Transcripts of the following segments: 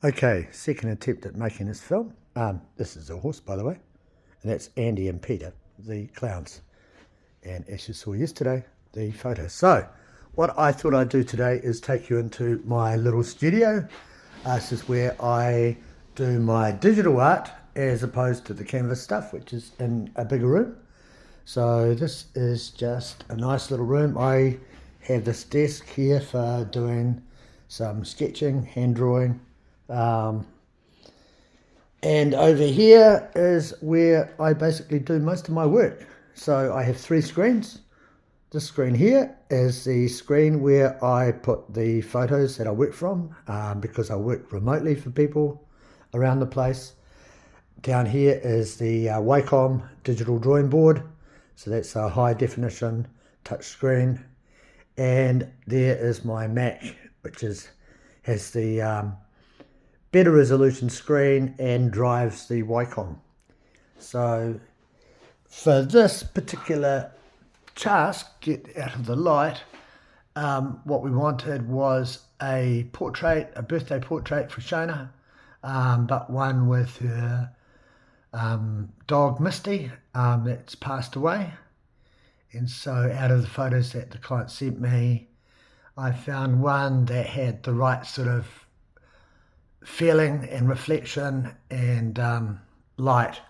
Okay, second attempt at making this film. This is a horse, by the way, and that's Andy and Peter, the clowns. And as you saw yesterday, the photos. So, what I thought I'd do today is take you into my little studio. This is where I do my digital art as opposed to the canvas stuff, which is in a bigger room. So this is just a nice little room. I have this desk here for doing some sketching, hand drawing. And over here is where I basically do most of my work. So I have three screens. This screen here is the screen where I put the photos that I work from, because I work remotely for people around the place. Down here is the Wacom digital drawing board. So that's a high definition touch screen. And there is my Mac, which has the better resolution screen and drives the Wacom. So for this particular task, get out of the light, what we wanted was a portrait, a birthday portrait for Shona, but one with her dog Misty that's passed away. And so out of the photos that the client sent me, I found one that had the right sort of feeling and reflection and light.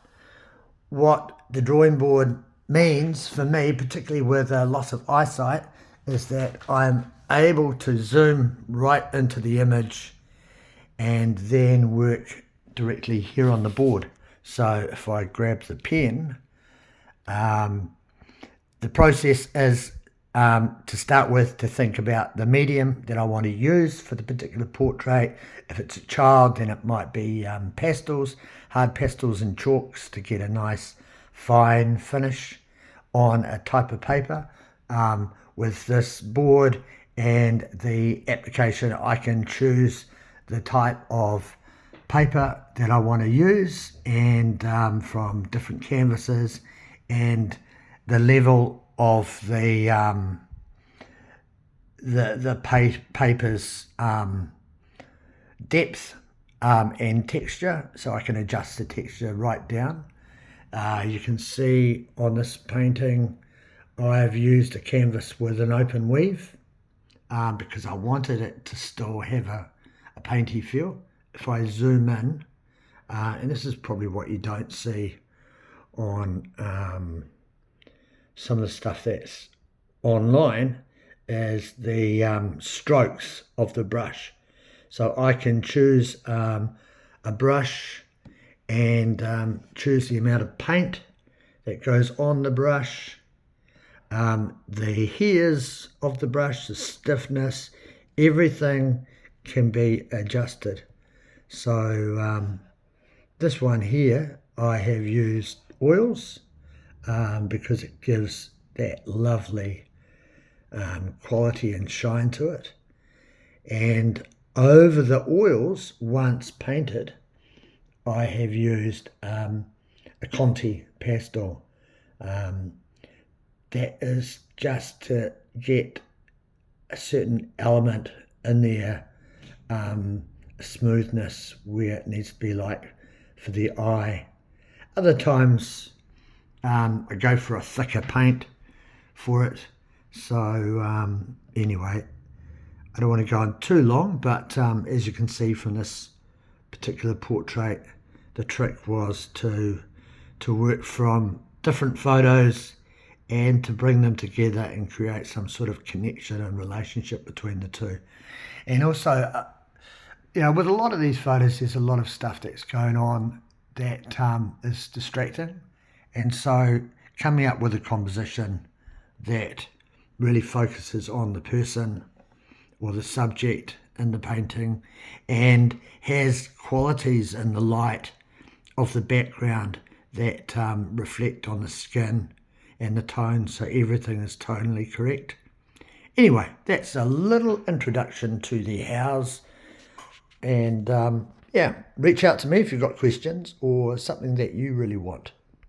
What the drawing board means for me, particularly with a loss of eyesight, is that I'm able to zoom right into the image and then work directly here on the board. So if I grab the pen, the process is to start with, to think about the medium that I want to use for the particular portrait. If it's a child, then it might be pastels, hard pastels and chalks to get a nice fine finish on a type of paper. With this board and the application, I can choose the type of paper that I want to use, and from different canvases, and the level of the paper's depth and texture, so I can adjust the texture right down. You can see on this painting I've used a canvas with an open weave because I wanted it to still have a painty feel. If I zoom in, and this is probably what you don't see on some of the stuff that's online, is the strokes of the brush. So I can choose a brush and choose the amount of paint that goes on the brush, the hairs of the brush, the stiffness, everything can be adjusted. So this one here, I have used oils because it gives that lovely quality and shine to it. And over the oils, once painted, I have used a Conte pastel. That is just to get a certain element in there, smoothness where it needs to be, like for the eye. Other times I go for a thicker paint for it. So anyway, I don't want to go on too long, but as you can see from this particular portrait, the trick was to work from different photos and to bring them together and create some sort of connection and relationship between the two. And also, with a lot of these photos, there's a lot of stuff that's going on that is distracting. And so coming up with a composition that really focuses on the person or the subject in the painting and has qualities in the light of the background that reflect on the skin and the tone, so everything is tonally correct. Anyway, that's a little introduction to the house. And reach out to me if you've got questions or something that you really want.